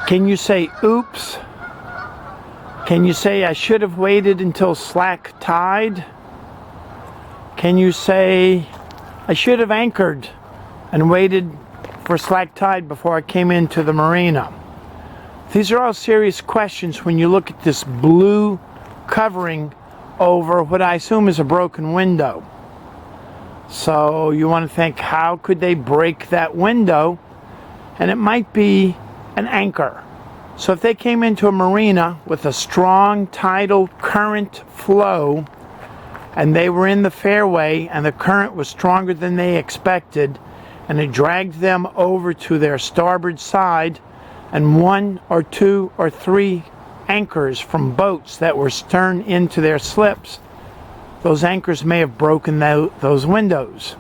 Can you say oops? Can you say I should have waited until slack tide? Can you say I should have anchored and waited for slack tide before I came into the marina? These are all serious questions when you look at this blue covering over what I assume is a broken window. So you want to think, how could they break that window? And it might be an anchor. So if they came into a marina with a strong tidal current flow and they were in the fairway and the current was stronger than they expected and it dragged them over to their starboard side, and 1 or 2 or 3 anchors from boats that were stern into their slips, those anchors may have broken those windows.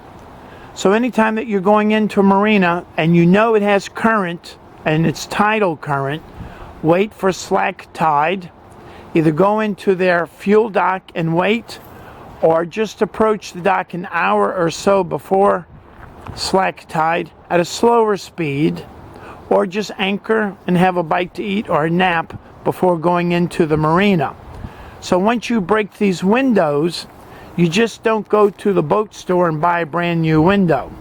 So anytime that you're going into a marina and you know it has current and it's tidal current, wait for slack tide. Either go into their fuel dock and wait, or just approach the dock an hour or so before slack tide at a slower speed, or just anchor and have a bite to eat or a nap before going into the marina. So once you break these windows, you just don't go to the boat store and buy a brand new window.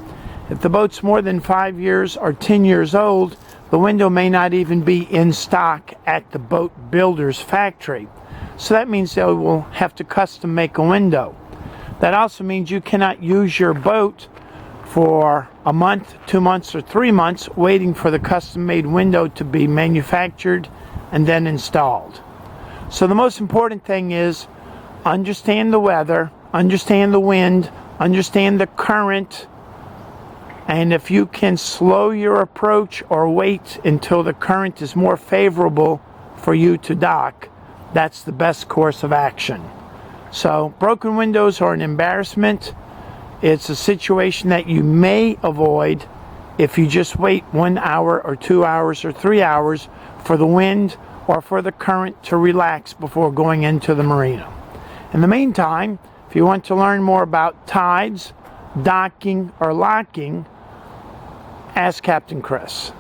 If the boat's more than 5 years or 10 years old, the window may not even be in stock at the boat builder's factory. So that means they will have to custom make a window. That also means you cannot use your boat for a month, 2 months, or 3 months waiting for the custom-made window to be manufactured and then installed. So the most important thing is understand the weather, understand the wind, understand the current, and if you can slow your approach or wait until the current is more favorable for you to dock, that's the best course of action. So broken windows are an embarrassment. It's a situation that you may avoid if you just wait 1 hour or 2 hours or 3 hours for the wind or for the current to relax before going into the marina. In the meantime, if you want to learn more about tides, docking, or locking, ask Captain Chris.